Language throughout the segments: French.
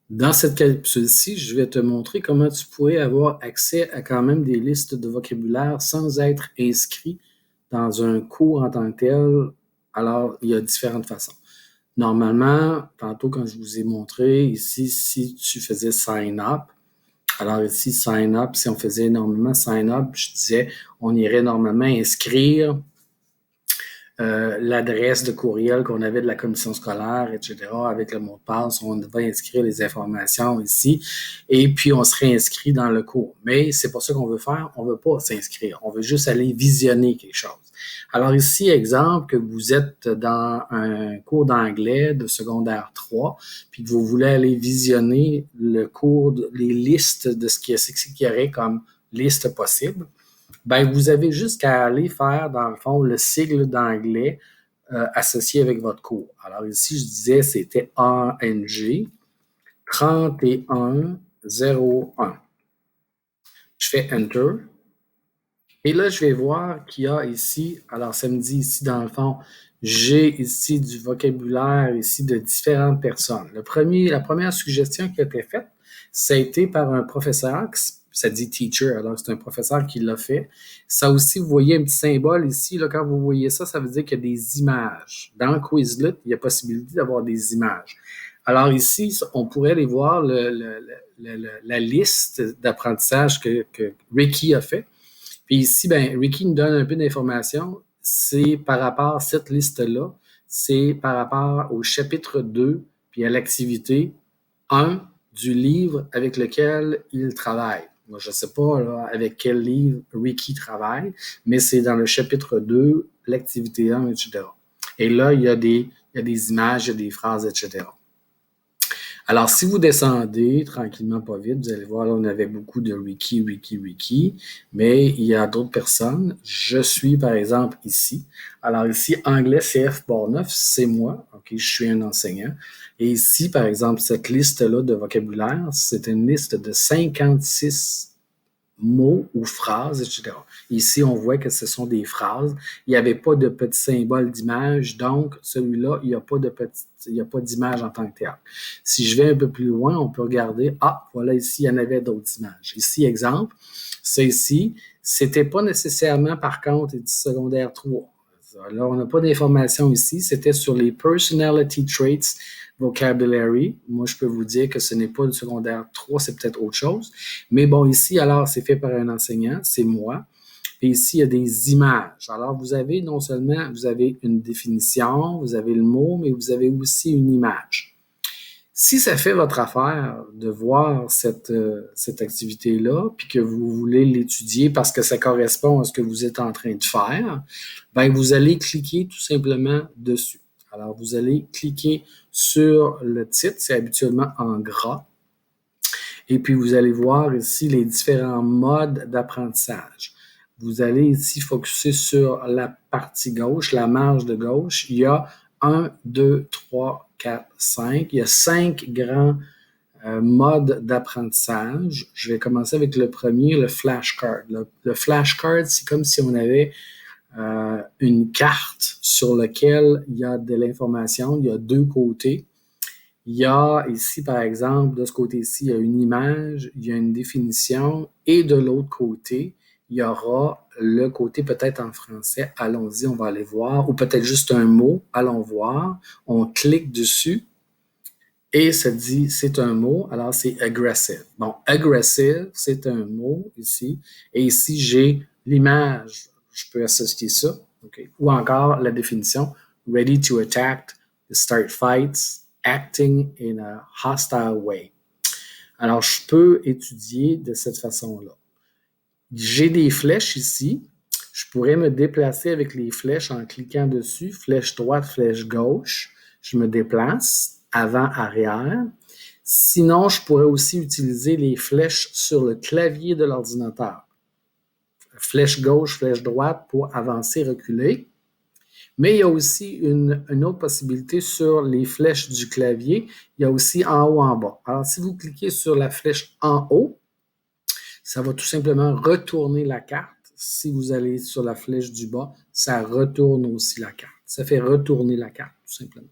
Dans cette capsule-ci, je vais te montrer comment tu pourrais avoir accès à quand même des listes de vocabulaire sans être inscrit dans un cours en tant que tel. Alors, il y a différentes façons. Normalement, tantôt quand je vous ai montré ici, si tu faisais sign up, alors ici, sign up, si on faisait énormément sign up, je disais, on irait normalement inscrire l'adresse de courriel qu'on avait de la commission scolaire, etc., avec le mot de passe. On va inscrire les informations ici et puis on serait inscrit dans le cours. Mais c'est pas ça qu'on veut faire. On veut pas s'inscrire. On veut juste aller visionner quelque chose. Alors ici, exemple, que vous êtes dans un cours d'anglais de secondaire 3, puis que vous voulez aller visionner le cours, les listes de ce qu'il y aurait comme liste possible. Ben, vous avez juste qu'à aller faire, dans le fond, le sigle d'anglais associé avec votre cours. Alors ici, je disais, c'était ANG 3101. Je fais Enter. Et là, je vais voir qu'il y a ici, alors ça me dit ici, dans le fond, j'ai ici du vocabulaire ici de différentes personnes. La première suggestion qui a été faite, ça a été par un professeur, ça dit teacher, alors c'est un professeur qui l'a fait. Ça aussi, vous voyez un petit symbole ici, là, quand vous voyez ça, ça veut dire qu'il y a des images. Dans Quizlet, il y a possibilité d'avoir des images. Alors ici, on pourrait aller voir la liste d'apprentissage que Ricky a fait. Puis ici, ben, Ricky nous donne un peu d'informations. C'est par rapport à cette liste-là, c'est par rapport au chapitre 2, puis à l'activité 1 du livre avec lequel il travaille. Moi, je ne sais pas là, avec quel livre Ricky travaille, mais c'est dans le chapitre 2, l'activité 1, etc. Et là, il y a des images, il y a des phrases, etc. Alors, si vous descendez tranquillement, pas vite, vous allez voir, là, on avait beaucoup de Ricky, mais il y a d'autres personnes. Je suis, par exemple, ici. Alors, ici, anglais CF Portneuf, c'est moi. OK, je suis un enseignant. Et ici, par exemple, cette liste-là de vocabulaire, c'est une liste de 56 mots ou phrases, etc. Ici, on voit que ce sont des phrases. Il n'y avait pas de petit symbole d'image, donc celui-là, il n'y a pas d'image en tant que tel. Si je vais un peu plus loin, on peut regarder, voilà, ici, il y en avait d'autres images. Ici, exemple, ça ici, c'était pas nécessairement, par contre, du secondaire 3. Là, on n'a pas d'informations ici. C'était sur les personality traits vocabulary. Moi, je peux vous dire que ce n'est pas du secondaire 3, c'est peut-être autre chose. Mais bon, ici, alors, c'est fait par un enseignant, c'est moi. Et ici, il y a des images. Alors, vous avez non seulement, vous avez une définition, vous avez le mot, mais vous avez aussi une image. Si ça fait votre affaire de voir cette activité-là, puis que vous voulez l'étudier parce que ça correspond à ce que vous êtes en train de faire, ben vous allez cliquer tout simplement dessus. Alors, vous allez cliquer sur le titre, c'est habituellement en gras, et puis vous allez voir ici les différents modes d'apprentissage. Vous allez ici focuser sur la partie gauche, la marge de gauche. Il y a 1, 2, 3, 4, 5. Il y a 5 grands modes d'apprentissage. Je vais commencer avec le premier, le flashcard. Le flashcard, c'est comme si on avait une carte sur laquelle il y a de l'information. Il y a deux côtés. Il y a ici, par exemple, de ce côté-ci, il y a une image, il y a une définition, et de l'autre côté, il y aura le côté peut-être en français. Allons-y, on va aller voir, ou peut-être juste un mot, allons voir. On clique dessus et ça dit c'est un mot, alors c'est aggressive. Bon, aggressive, c'est un mot ici, et ici j'ai l'image, je peux associer ça, okay. Ou encore la définition, ready to attack, start fights, acting in a hostile way. Alors, je peux étudier de cette façon-là. J'ai des flèches ici. Je pourrais me déplacer avec les flèches en cliquant dessus. Flèche droite, flèche gauche. Je me déplace avant, arrière. Sinon, je pourrais aussi utiliser les flèches sur le clavier de l'ordinateur. Flèche gauche, flèche droite pour avancer, reculer. Mais il y a aussi une autre possibilité sur les flèches du clavier. Il y a aussi en haut, en bas. Alors, si vous cliquez sur la flèche en haut, ça va tout simplement retourner la carte. Si vous allez sur la flèche du bas, ça retourne aussi la carte. Ça fait retourner la carte, tout simplement.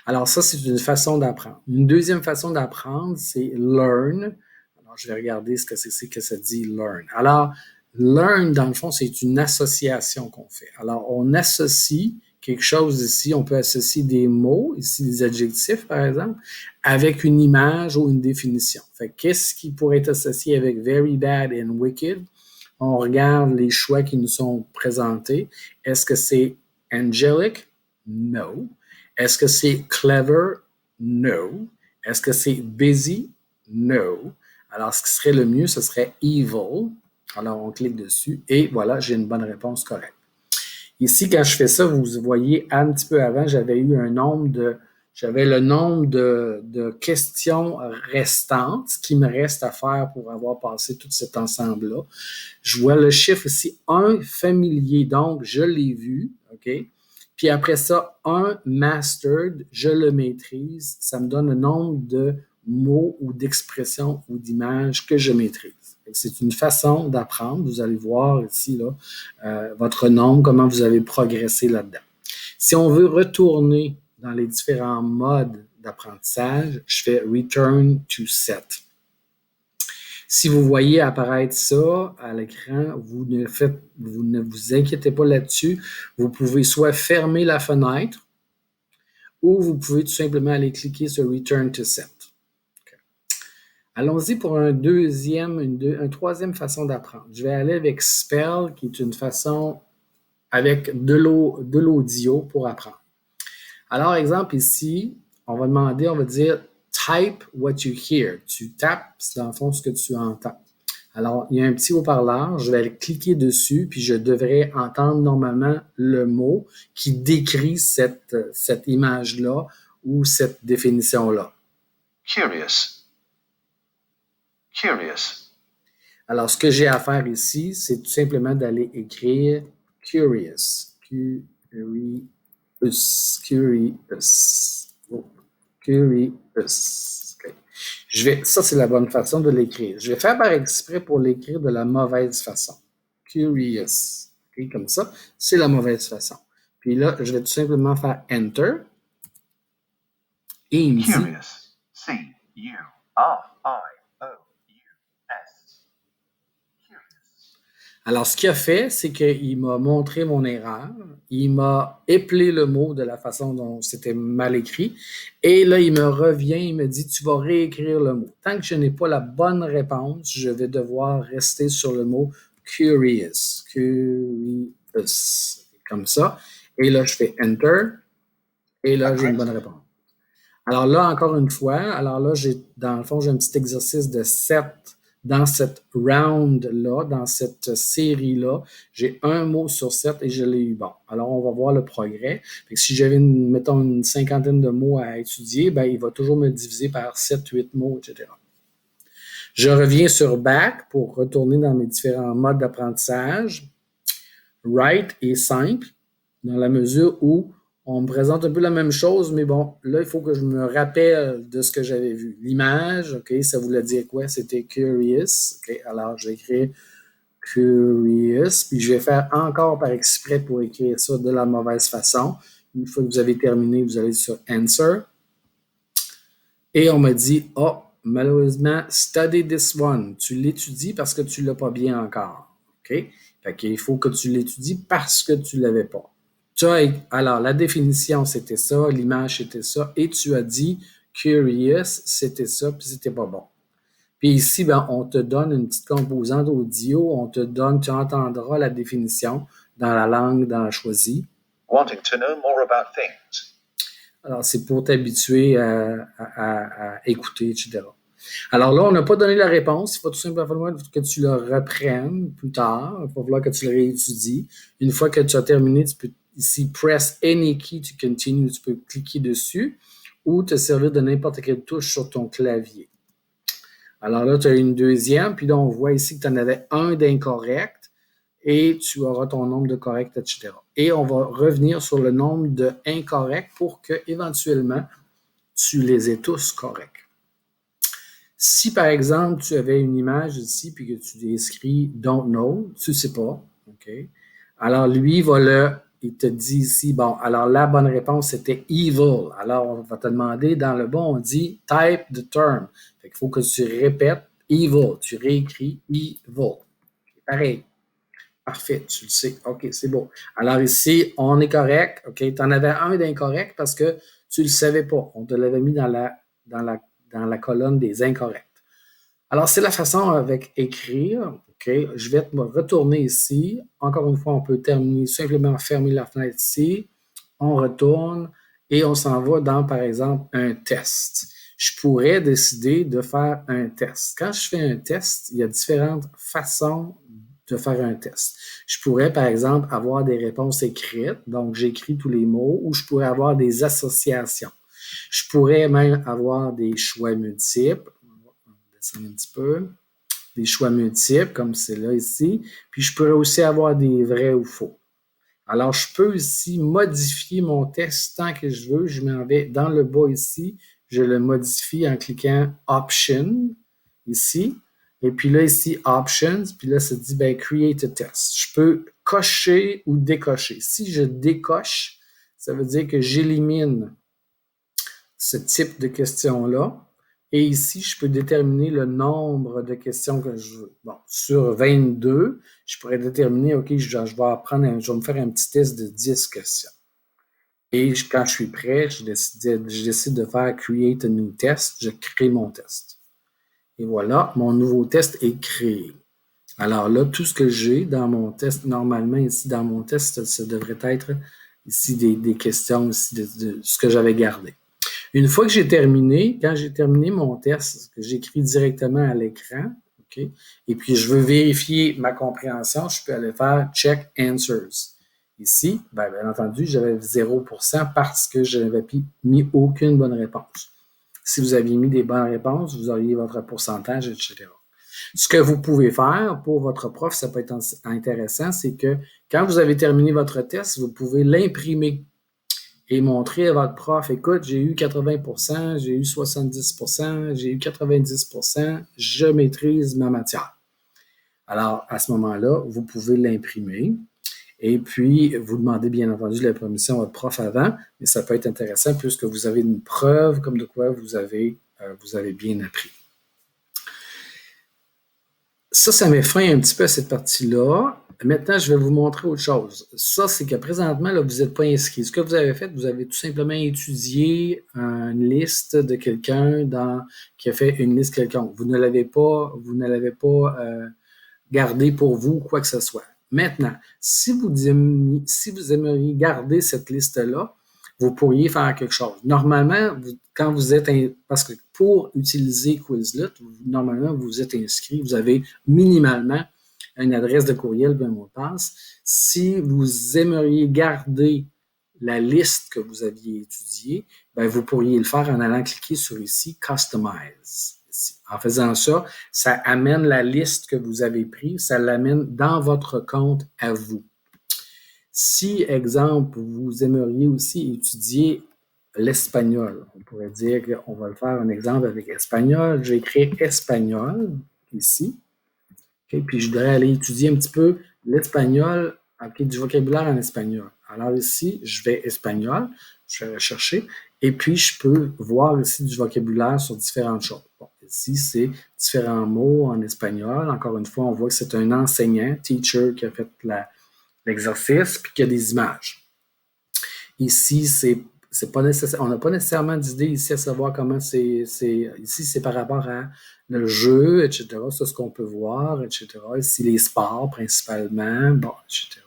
Alors ça, c'est une façon d'apprendre. Une deuxième façon d'apprendre, c'est learn. Alors, je vais regarder ce que c'est que ça dit learn. Alors, learn, dans le fond, c'est une association qu'on fait. Alors, on associe quelque chose ici, on peut associer des mots, ici des adjectifs par exemple, avec une image ou une définition. Fait qu'est-ce qui pourrait être associé avec very bad and wicked? On regarde les choix qui nous sont présentés. Est-ce que c'est angelic? No. Est-ce que c'est clever? No. Est-ce que c'est busy? No. Alors, ce qui serait le mieux, ce serait evil. Alors, on clique dessus et voilà, j'ai une bonne réponse correcte. Ici, quand je fais ça, vous voyez, un petit peu avant, j'avais le nombre de questions restantes, ce qui me reste à faire pour avoir passé tout cet ensemble-là. Je vois le chiffre ici, 1 familier, donc je l'ai vu, OK? Puis après ça, 1 mastered, je le maîtrise. Ça me donne le nombre de mots ou d'expressions ou d'images que je maîtrise. C'est une façon d'apprendre. Vous allez voir ici là, votre nombre, comment vous avez progressé là-dedans. Si on veut retourner dans les différents modes d'apprentissage, je fais Return to Set. Si vous voyez apparaître ça à l'écran, vous ne vous inquiétez pas là-dessus. Vous pouvez soit fermer la fenêtre ou vous pouvez tout simplement aller cliquer sur Return to Set. Allons-y pour une troisième façon d'apprendre. Je vais aller avec Spell, qui est une façon avec de l'audio pour apprendre. Alors, exemple ici, on va dire type what you hear. Tu tapes, dans le fond, ce que tu entends. Alors, il y a un petit haut-parleur, je vais aller cliquer dessus, puis je devrais entendre normalement le mot qui décrit cette image-là ou cette définition-là. Curious. Curious. Alors, ce que j'ai à faire ici, c'est tout simplement d'aller écrire curious. Curious. Oh, curious. Okay. Ça, c'est la bonne façon de l'écrire. Je vais faire par exprès pour l'écrire de la mauvaise façon. Curious. Okay, comme ça, c'est la mauvaise façon. Puis là, je vais tout simplement faire Enter. Et il me dit... Curious. C-U-R-I-O-U-S. Alors, ce qu'il a fait, c'est qu'il m'a montré mon erreur. Il m'a épelé le mot de la façon dont c'était mal écrit. Et là, il me revient, il me dit, tu vas réécrire le mot. Tant que je n'ai pas la bonne réponse, je vais devoir rester sur le mot curious. Curious. Comme ça. Et là, je fais Enter. Et là, j'ai une bonne réponse. Alors là, encore une fois, dans le fond, j'ai un petit exercice de 7 dans cette round-là, dans cette série-là. J'ai un mot sur 7 et je l'ai eu bon. Alors, on va voir le progrès. Fait que si j'avais, mettons, une cinquantaine de mots à étudier, ben, il va toujours me diviser par 7, 8 mots, etc. Je reviens sur Back pour retourner dans mes différents modes d'apprentissage. Write est simple dans la mesure où on me présente un peu la même chose, mais bon, là, il faut que je me rappelle de ce que j'avais vu. L'image, OK, ça voulait dire quoi? C'était curious. OK, alors je vais écrire curious, puis je vais faire encore par exprès pour écrire ça de la mauvaise façon. Une fois que vous avez terminé, vous allez sur Answer. Et on m'a dit, oh, malheureusement, study this one. Tu l'étudies parce que tu ne l'as pas bien encore. OK? Fait qu'il faut que tu l'étudies parce que tu ne l'avais pas. Alors, la définition, c'était ça, l'image, c'était ça, et tu as dit curious, c'était ça, puis c'était pas bon. Puis ici, ben, on te donne une petite composante audio, tu entendras la définition dans la langue dans la choisie. Wanting to know more about things. Alors, c'est pour t'habituer à écouter, etc. Alors là, on n'a pas donné la réponse. Il faut tout simplement que tu le reprennes plus tard. Il va falloir que tu le réétudies. Une fois que tu as terminé, tu peux ici « Press any key to continue ». Tu peux cliquer dessus ou te servir de n'importe quelle touche sur ton clavier. Alors là, tu as une deuxième. Puis là, on voit ici que tu en avais un d'incorrect et tu auras ton nombre de corrects, etc. Et on va revenir sur le nombre d'incorrects pour que éventuellement tu les aies tous corrects. Si, par exemple, tu avais une image ici puis que tu inscris « don't know », tu ne sais pas, OK? Alors, lui va le il te dit ici, bon, alors la bonne réponse, c'était evil. Alors, on va te demander, dans le bon, on dit type the term. Fait qu'il faut que tu répètes evil. Tu réécris evil. Pareil. Parfait, tu le sais. OK, c'est beau. Alors ici, on est correct. OK, tu en avais un d'incorrect parce que tu ne le savais pas. On te l'avait mis dans la colonne des incorrects. Alors, c'est la façon avec écrire. OK, je vais me retourner ici. Encore une fois, on peut terminer, simplement fermer la fenêtre ici. On retourne et on s'en va dans, par exemple, un test. Je pourrais décider de faire un test. Quand je fais un test, il y a différentes façons de faire un test. Je pourrais, par exemple, avoir des réponses écrites, donc j'écris tous les mots, ou je pourrais avoir des associations. Je pourrais même avoir des choix multiples. On va descendre un petit peu. Des choix multiples, comme c'est là ici. Puis je pourrais aussi avoir des vrais ou faux. Alors, je peux ici modifier mon test tant que je veux. Je m'en vais dans le bas ici. Je le modifie en cliquant Option ici. Et puis là, ici, Options. Puis là, ça dit ben, Create a test. Je peux cocher ou décocher. Si je décoche, ça veut dire que j'élimine ce type de questions-là. Et ici, je peux déterminer le nombre de questions que je veux. Bon, sur 22, je pourrais déterminer, OK, je vais me faire un petit test de 10 questions. Et quand je suis prêt, je décide de faire Create a new test. Je crée mon test. Et voilà, mon nouveau test est créé. Alors là, tout ce que j'ai dans mon test, normalement, ici, dans mon test, ça devrait être ici des questions ici de ce que j'avais gardé. Une fois que j'ai terminé, quand j'ai terminé mon test, que j'écris directement à l'écran, OK, et puis je veux vérifier ma compréhension, je peux aller faire Check Answers. Ici, bien entendu, j'avais 0% parce que je n'avais mis aucune bonne réponse. Si vous aviez mis des bonnes réponses, vous auriez votre pourcentage, etc. Ce que vous pouvez faire pour votre prof, ça peut être intéressant, c'est que quand vous avez terminé votre test, vous pouvez l'imprimer et montrer à votre prof, écoute, j'ai eu 80%, j'ai eu 70%, j'ai eu 90%, je maîtrise ma matière. Alors, à ce moment-là, vous pouvez l'imprimer et puis vous demandez bien entendu la permission à votre prof avant, mais ça peut être intéressant puisque vous avez une preuve comme de quoi vous avez bien appris. Ça met fin un petit peu à cette partie-là. Maintenant, je vais vous montrer autre chose. Ça, c'est que présentement, là, vous n'êtes pas inscrit. Ce que vous avez fait, vous avez tout simplement étudié une liste de quelqu'un qui a fait une liste quelconque. Vous ne l'avez pas gardé pour vous, quoi que ce soit. Maintenant, si vous aimeriez garder cette liste-là, vous pourriez faire quelque chose. Normalement, quand vous êtes, parce que pour utiliser Quizlet, normalement, vous êtes inscrit, vous avez minimalement une adresse de courriel et un mot de passe. Si vous aimeriez garder la liste que vous aviez étudiée, ben vous pourriez le faire en allant cliquer sur ici, Customize. Ici. En faisant ça, ça amène la liste que vous avez prise, ça l'amène dans votre compte à vous. Si, exemple, vous aimeriez aussi étudier l'espagnol, on pourrait dire qu'on va le faire un exemple avec espagnol. J'écris espagnol ici. Okay, puis je voudrais aller étudier un petit peu l'espagnol, okay, du vocabulaire en espagnol. Alors ici, je vais espagnol, je vais rechercher, et puis je peux voir ici du vocabulaire sur différentes choses. Bon, ici, c'est différents mots en espagnol. Encore une fois, on voit que c'est un enseignant, teacher, qui a fait l'exercice, puis qu'il y a des images. Ici, c'est pas nécessaire, on n'a pas nécessairement d'idée ici à savoir comment ici, c'est par rapport à le jeu, etc. C'est ce qu'on peut voir, etc. Ici, les sports principalement, bon, etc.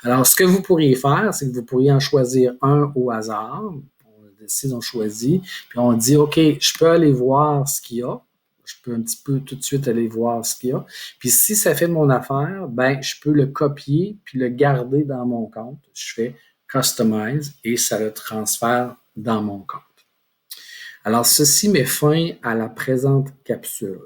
Alors, ce que vous pourriez faire, c'est que vous pourriez en choisir un au hasard. On décide, on choisit, puis on dit, OK, je peux aller voir ce qu'il y a. Je peux un petit peu tout de suite aller voir ce qu'il y a. Puis si ça fait mon affaire, ben je peux le copier puis le garder dans mon compte. Je fais Customize et ça le transfère dans mon compte. Alors, ceci met fin à la présente capsule.